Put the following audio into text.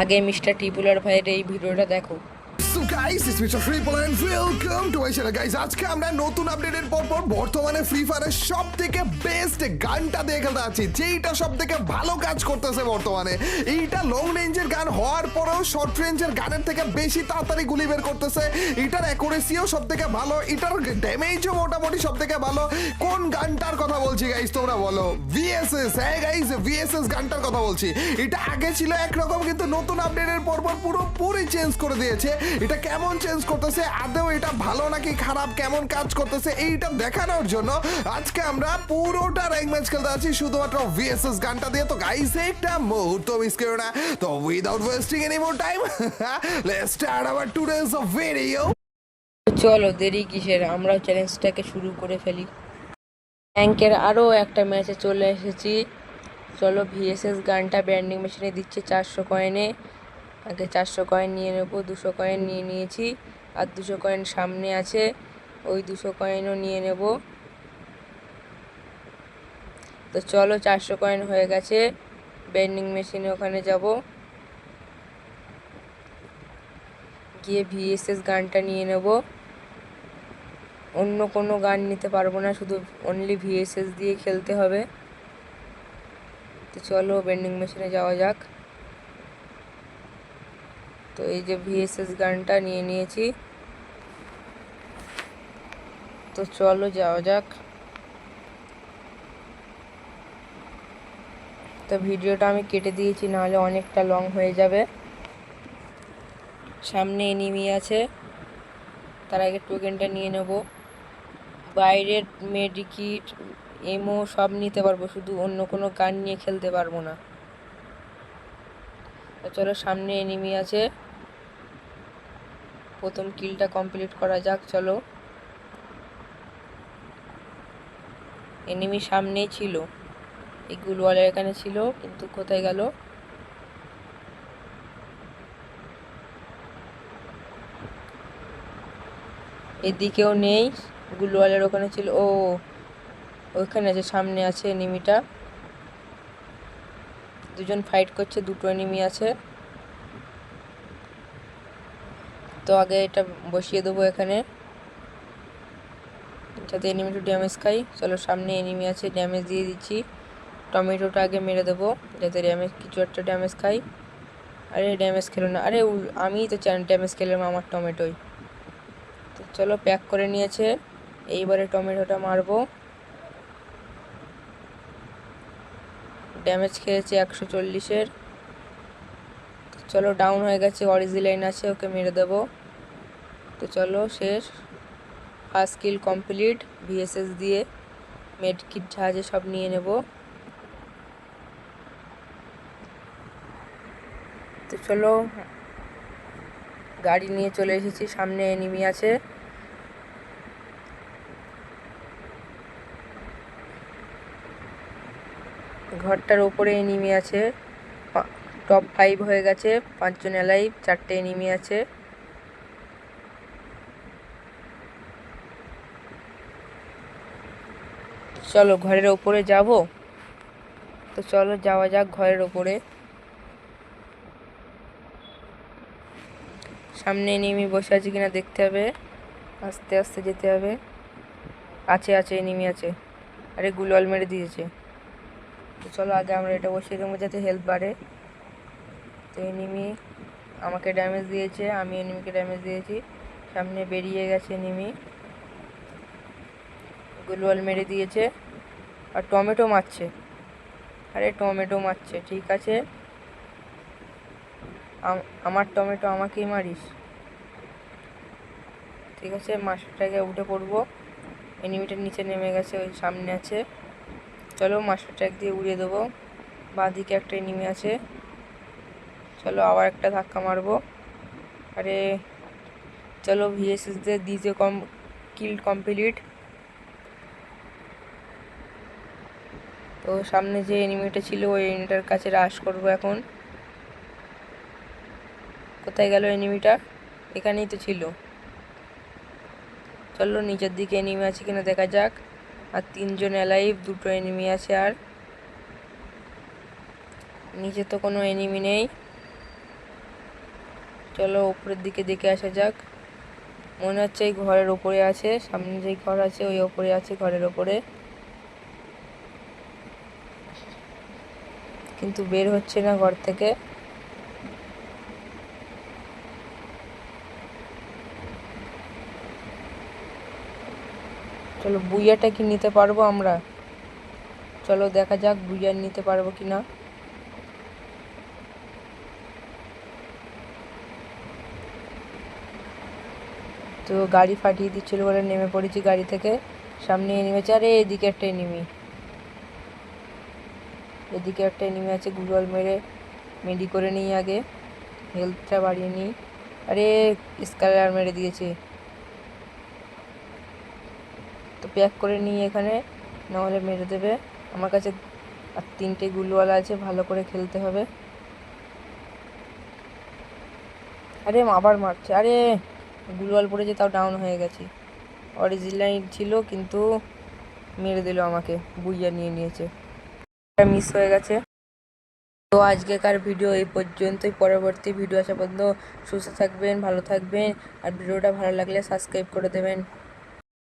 আগে মিস্টার টিপুলার ভাইয়ের এই ভিডিওটা দেখো। So guys, it's Mr. Freepool and welcome to my channel guys. আজকে আমরা নতুন আপডেটের পর বর্তমানে ফ্রি ফায়ারের সব থেকে বেস্ট গানটা দিয়ে খেলতে আছি, যেইটা সব থেকে ভালো কাজ করতেছে বর্তমানে। এইটা লং রেঞ্জের গান হওয়ার পরেও শর্ট রেঞ্জের গানের থেকে বেশি তাড়াতাড়ি গুলি বের করতেছে। এটার অ্যাকুরেসিও সব থেকে ভালো, এটার ড্যামেজও মোটামুটি সব থেকে ভালো। কোন গানটার কথা বলছি গাইস তোমরা বলো? ভিএসএস। হ্যাঁ গাইস, ভিএসএস গানটার কথা বলছি। এটা আগে ছিল একরকম, কিন্তু নতুন আপডেটের পর পুরোপুরি চেঞ্জ করে দিয়েছে। এটা কেমন চেঞ্জ করতেছে, আদৌ এটা ভালো নাকি খারাপ, কেমন কাজ করতেছে, এইটা দেখানোর জন্য আজকে আমরা পুরোটা র্যাঙ্ক ম্যাচ খেলতে আছি শুধুমাত্র ভিএসএস গানটা দিয়ে। তো গাইস একটা মুহূর্ত মিস করো না। তো without wasting any more time, let's start our today's video. চলো দেরি কিসের, আমরাও চ্যালেঞ্জটাকে শুরু করে ফেলি। র্যাঙ্কের আরও একটা ম্যাচে চলে এসেছি। চলো ভিএসএস গানটা ব্র্যান্ডিং মেশিনে দিচ্ছে 400 কয়েনে। আগে 400 কয়েন নিয়ে নেবো, 200 কয়েন নিয়ে নিয়েছি, আর 200 কয়েন সামনে আছে, ওই 200 কয়েনও নিয়ে নেব। তো চলো 400 কয়েন হয়ে গেছে, ব্র্যান্ডিং মেশিনে ওখানে যাব, গিয়ে ভিএসএস গানটা নিয়ে নেব। অন্য কোনো গান নিতে পারবো না, শুধু অনলি ভিএসএস দিয়ে খেলতে হবে। তো চলো ব্র্যান্ডিং মেশিনে যাওয়া যাক। তো এই যে ভিএসএস গানটা নিয়ে নিয়েছি, তো চলো যাওয়া যাক। তো ভিডিওটা আমি কেটে দিয়েছি, নাহলে অনেকটা লং হয়ে যাবে। সামনে এনিমি আছে, তার আগে টোকেনটা নিয়ে নেব। বাইরের মেডিকিট, এমও সব নিতে পারবো, শুধু অন্য কোনো গান নিয়ে খেলতে পারবো না। তো চলো সামনে এনিমি আছে, প্রথম কিলটা কমপ্লিট করা যাক। চলো, এনিমি সামনেই ছিল, এই গুলওয়ালের এখানে ছিল, কিন্তু কোথায় গেল? এদিকেও নেই, গুলওয়ালের ওখানে ছিল। ও ওইখানে আছে, সামনে আছে এনিমিটা। দুজন ফাইট করছে, দুটো এনিমি আছে। তো আগে এটা বসিয়ে দেবো এখানে, যাতে এনিমিটা ড্যামেজ খাই। চলো সামনে এনিমি আছে, ড্যামেজ দিয়ে দিচ্ছি। টমেটোটা আগে মেরে দেবো, যাতে কিছু একটা ড্যামেজ খাই। আরে ড্যামেজ খেলো না, আরে আমি তো ড্যামেজ খেলাম আমার টমেটোই। তো চলো প্যাক করে নিয়েছে, এইবারে টমেটোটা মারবো। ড্যামেজ খেয়েছে 140-এর। চলো ডাউন হয়ে গেছে, অরিজি লাইন আছে, ওকে মেরে দেবো। তো চলো শেষ, ফার্স্ট কিল কমপ্লিট ভিএসএস দিয়ে। মেড কিট জাহাজে সব নিয়ে নেব। তো চলো গাড়ি নিয়ে চলে এসেছি, সামনে এনিমি আছে। ঘরটার ওপরে এনিমি আছে, টপ 5 হয়ে গেছে, 5 জন অ্যালাইভ, 4টে এনিমি আছে। চলো ঘরের ওপরে যাব। তো চলো যাওয়া যাক ঘরের ওপরে। সামনে এনিমি বসে আছে কিনা দেখতে হবে, আস্তে আস্তে যেতে হবে। আছে আছে এনিমি আছে, আরে গুলওয়াল মেরে দিয়েছে। তো চলো আগে আমরা এটা বসিয়ে দেবো যাতে হেলথ বাড়ে। তো এনিমি আমাকে ড্যামেজ দিয়েছে, আমি এনিমিকে ড্যামেজ দিয়েছি। সামনে বেরিয়ে গেছে এনিমি, গুলওয়াল মেরে দিয়েছে, আর টমেটো মারছে। আরে টমেটো মারছে, ঠিক আছে, আমার টমেটো আমাকেই মারিস, ঠিক আছে। মাস্টারটাকে উঠে পড়বো, এনিমিটার নিচে নেমে গেছে, ওই সামনে আছে। চলো মাস্টার ট্যাগ দিয়ে উড়িয়ে দেবো। বাঁদিকে একটা এনিমি আছে, চলো আবার একটা ধাক্কা মারবো। আরে চলো ভিএসএস দিয়ে দ্বিতীয় কিল কমপ্লিট। তো সামনে যে এনিমিটা ছিল, ওই এনিমিটার কাছে রাশ করবো এখন। কোথায় গেল এনিমিটা? এখানেই তো ছিল। চলো নিচের দিকে এনিমি আছে কিনা দেখা যাক। আর 3 জন অ্যালাইভ, 2টো এনিমি আছে, আর নিচে তো কোনো এনিমি নেই। চলো উপরের দিকে দেখে আসা যাক। মনে হচ্ছে এই ঘরের ওপরে আছে, সামনে যেই ঘর আছে ওই ওপরে আছে, ঘরের ওপরে। কিন্তু বের হচ্ছে না ঘর থেকে। চলো বুইয়াটা কি নিতে পারবো আমরা? চলো দেখা যাক বুইয়া নিতে পারবো কিনা। তো গাড়ি ফাটিয়ে দিচ্ছিল বলে নেমে পড়েছি গাড়ি থেকে। সামনে নেমেছে, আরে এদিকে একটা এনিমি, এদিকে একটা এনিমি আছে। গুগল মেরে মেডি করে নিই আগে, হেলথটা বাড়িয়ে নিই। আরে স্কালার মেরে দিয়েছে, তো প্যাক করে নিই এখানে, নাহলে মেরে দেবে। আমার কাছে আর 3টে গুলওয়ালা আছে, ভালো করে খেলতে হবে। আরে আবার মারছে, আরে গুলওয়াল পড়েছে, তাও ডাউন হয়ে গেছি। অরিজিনাল ছিল কিন্তু মেরে দিল আমাকে, বুইয়া নিয়ে নিয়েছে, মিস হয়ে গেছে। তো আজকেকার ভিডিও এই পর্যন্তই। পরবর্তী ভিডিও আসা পর্যন্ত সুস্থ থাকবেন, ভালো থাকবেন, আর ভিডিওটা ভালো লাগলে সাবস্ক্রাইব করে দেবেন।